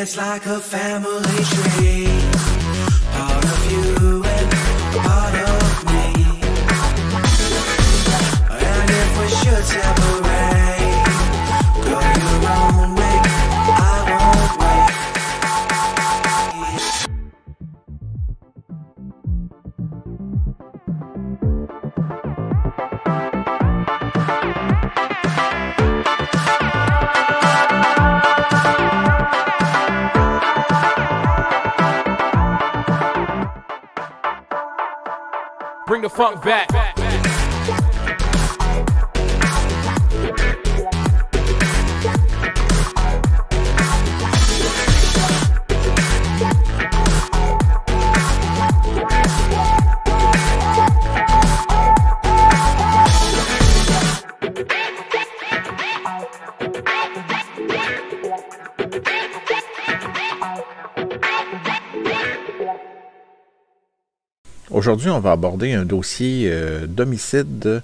It's like a family tree, part of you and part of me. And if we should separate, go your own way, I won't wait. Bring the funk back. Aujourd'hui, on va aborder un dossier d'homicide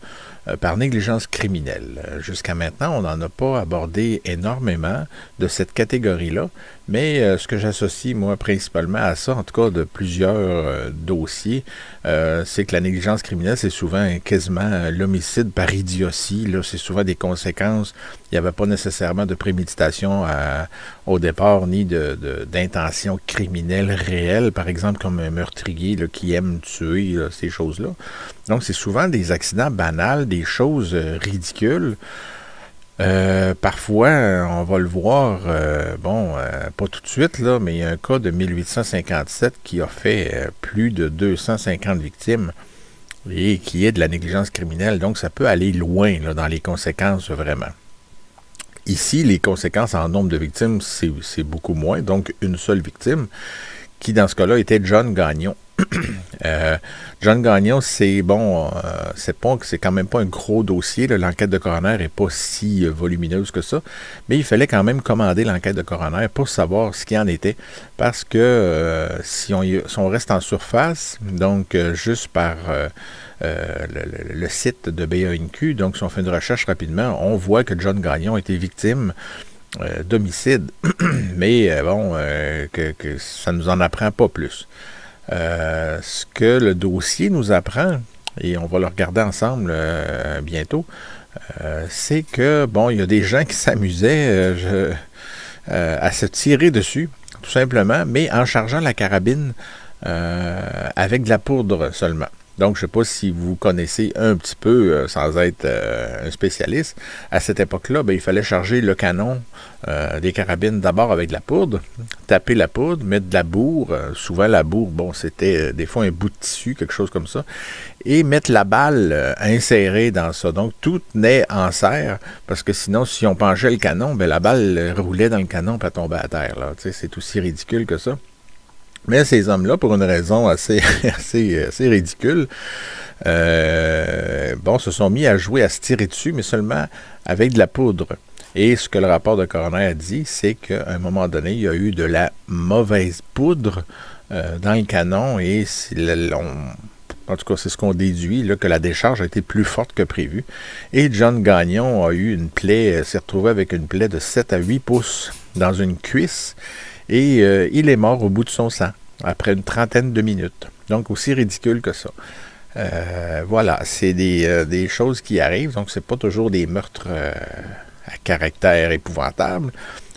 par négligence criminelle. Jusqu'à maintenant, on n'en a pas abordé énormément de cette catégorie-là, mais ce que j'associe, moi, principalement à ça, en tout cas de plusieurs dossiers, c'est que la négligence criminelle, c'est souvent quasiment l'homicide par idiotie. Là, c'est souvent des conséquences. Il n'y avait pas nécessairement de préméditation au départ, ni d'intention criminelle réelle, par exemple, comme un meurtrier là, qui aime tuer, là, ces choses-là. Donc, c'est souvent des accidents banals, des choses ridicules. Parfois, on va le voir, pas tout de suite, là, mais il y a un cas de 1857 qui a fait plus de 250 victimes et qui est de la négligence criminelle. Donc, ça peut aller loin là, dans les conséquences, vraiment. Ici, les conséquences en nombre de victimes, c'est beaucoup moins. Donc, une seule victime, qui dans ce cas-là était John Gagnon. John Gagnon, c'est quand même pas un gros dossier. L'enquête de coroner n'est pas si volumineuse que ça, mais il fallait quand même commander l'enquête de coroner pour savoir ce qu'il en était, parce que si on reste en surface, donc juste par le site de BANQ, donc si on fait une recherche rapidement, on voit que John Gagnon a été victime d'homicide, mais que ça ne nous en apprend pas plus. Ce que le dossier nous apprend, et on va le regarder ensemble bientôt, c'est que, il y a des gens qui s'amusaient à se tirer dessus, tout simplement, mais en chargeant la carabine avec de la poudre seulement. Donc, je ne sais pas si vous connaissez un petit peu, sans être un spécialiste, à cette époque-là, il fallait charger le canon des carabines d'abord avec de la poudre, taper la poudre, mettre de la bourre, souvent la bourre, c'était des fois un bout de tissu, quelque chose comme ça, et mettre la balle insérée dans ça. Donc, tout tenait en serre, parce que sinon, si on penchait le canon, la balle roulait dans le canon et tombait à terre. C'est aussi ridicule que ça. Mais ces hommes-là, pour une raison assez ridicule, se sont mis à jouer, à se tirer dessus, mais seulement avec de la poudre. Et ce que le rapport de coroner a dit, c'est qu'à un moment donné, il y a eu de la mauvaise poudre dans le canon, et en tout cas, c'est ce qu'on déduit, là, que la décharge a été plus forte que prévu. Et John Gagnon a eu s'est retrouvé avec une plaie de 7 à 8 pouces dans une cuisse, et il est mort au bout de son sang, après une trentaine de minutes. Donc, aussi ridicule que ça. Voilà, c'est des choses qui arrivent, donc c'est pas toujours des meurtres à caractère épouvantable,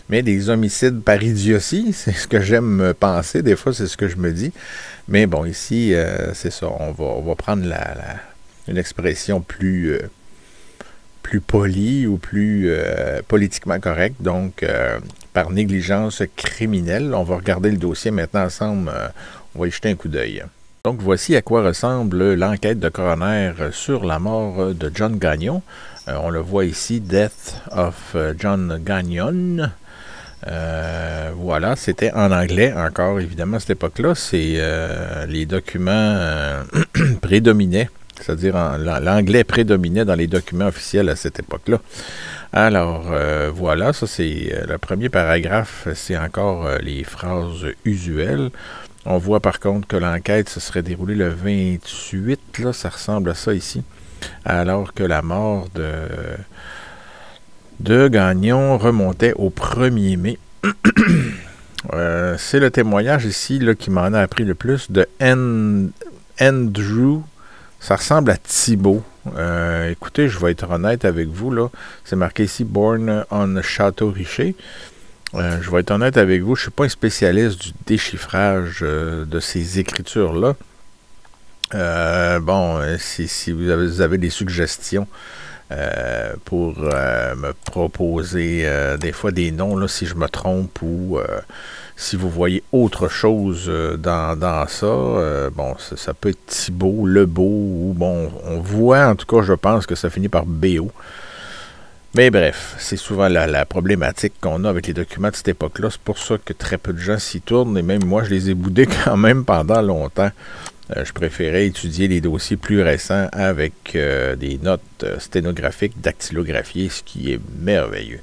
mais des homicides par idiotie, c'est ce que j'aime penser, des fois c'est ce que je me dis. Mais bon, ici, c'est ça, on va prendre une expression plus polie ou plus politiquement correcte. Donc, par négligence criminelle. On va regarder le dossier maintenant ensemble. On va y jeter un coup d'œil. Donc, voici à quoi ressemble l'enquête de coroner sur la mort de John Gagnon. On le voit ici, Death of John Gagnon. Voilà, c'était en anglais encore, évidemment, à cette époque-là. C'est les documents prédominaient, c'est-à-dire l'anglais prédominait dans les documents officiels à cette époque-là. Alors, voilà, ça c'est le premier paragraphe, c'est encore les phrases usuelles. On voit par contre que l'enquête se serait déroulée le 28, là, ça ressemble à ça ici, alors que la mort de Gagnon remontait au 1er mai. C'est le témoignage ici là, qui m'en a appris le plus de Andrew. Ça ressemble à Thibault. Écoutez, je vais être honnête avec vous. Là. C'est marqué ici « Born on Château-Richer ». Je vais être honnête avec vous, je ne suis pas un spécialiste du déchiffrage de ces écritures-là. Bon, si vous avez des suggestions pour me proposer des fois des noms, là, si je me trompe ou si vous voyez autre chose dans ça, bon, ça peut être Thibault, Lebeau, ou bon, on voit, en tout cas, je pense que ça finit par BO. Mais bref, c'est souvent la problématique qu'on a avec les documents de cette époque-là. C'est pour ça que très peu de gens s'y tournent, et même moi, je les ai boudés quand même pendant longtemps. Je préférais étudier les dossiers plus récents avec des notes sténographiques dactylographiées, ce qui est merveilleux.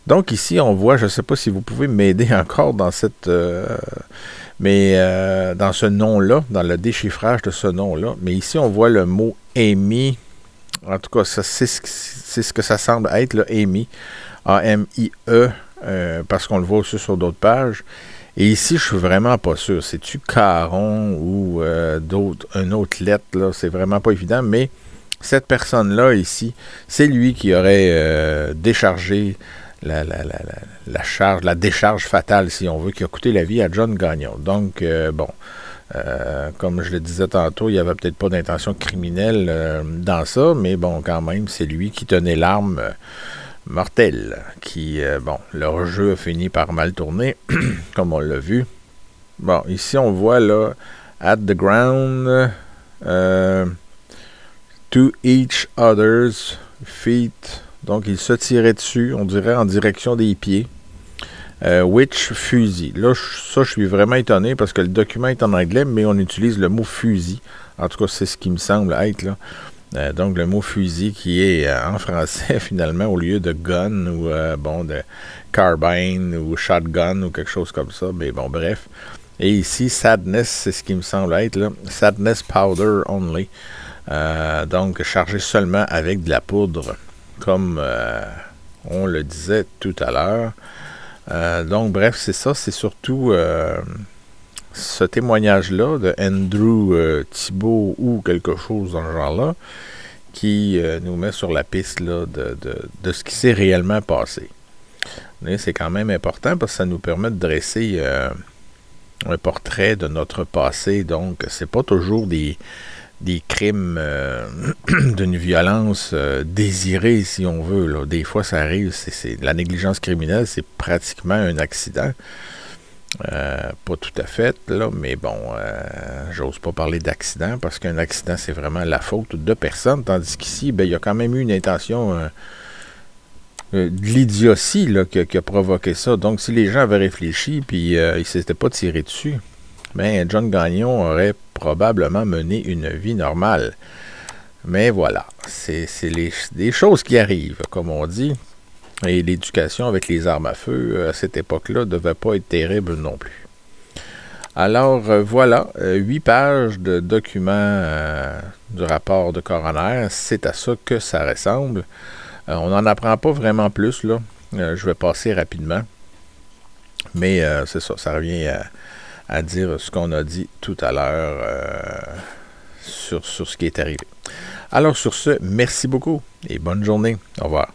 Donc ici, on voit, je ne sais pas si vous pouvez m'aider encore dans cette... dans ce nom-là, dans le déchiffrage de ce nom-là. Mais ici, on voit le mot « Amy ». En tout cas, c'est ce que ça semble être, là, Amy, A-M-I-E, parce qu'on le voit aussi sur d'autres pages. Et ici, je suis vraiment pas sûr. C'est-tu Caron ou une autre lettre, là? C'est vraiment pas évident, mais cette personne-là, ici, c'est lui qui aurait déchargé la décharge fatale, si on veut, qui a coûté la vie à John Gagnon. Donc, bon... comme je le disais tantôt, il n'y avait peut-être pas d'intention criminelle dans ça, mais bon, quand même, c'est lui qui tenait l'arme mortelle, qui, bon, leur jeu a fini par mal tourner, comme on l'a vu. Bon, ici, on voit, là, at the ground, to each other's feet, donc il se tirait dessus, on dirait en direction des pieds. Which fusil. Là, ça, je suis vraiment étonné parce que le document est en anglais, mais on utilise le mot fusil. En tout cas, c'est ce qui me semble être là. Donc, le mot fusil qui est en français, finalement, au lieu de gun ou, bon, de carbine ou shotgun ou quelque chose comme ça. Mais bon, bref. Et ici, sadness, c'est ce qui me semble être là. Sadness powder only. Donc, chargé seulement avec de la poudre, comme on le disait tout à l'heure. Donc, bref, c'est ça. C'est surtout ce témoignage-là de Andrew Thibault ou quelque chose dans ce genre-là qui nous met sur la piste là, de ce qui s'est réellement passé. C'est quand même important parce que ça nous permet de dresser un portrait de notre passé. Donc, c'est pas toujours des crimes d'une violence désirée, si on veut. Là. Des fois, ça arrive. C'est la négligence criminelle, c'est pratiquement un accident. Pas tout à fait, là, mais bon, j'ose pas parler d'accident parce qu'un accident, c'est vraiment la faute de personne. Tandis qu'ici, ben, il y a quand même eu une intention de l'idiotie là, qui a provoqué ça. Donc, si les gens avaient réfléchi puis ils ne s'étaient pas tirés dessus, ben, John Gagnon aurait probablement mené une vie normale. Mais voilà, c'est des choses qui arrivent, comme on dit. Et l'éducation avec les armes à feu, à cette époque-là, ne devait pas être terrible non plus. Alors, voilà, 8 pages de documents du rapport de coroner. C'est à ça que ça ressemble. On n'en apprend pas vraiment plus, là. Je vais passer rapidement. Mais c'est ça, ça revient à dire ce qu'on a dit tout à l'heure sur ce qui est arrivé. Alors sur ce, merci beaucoup et bonne journée. Au revoir.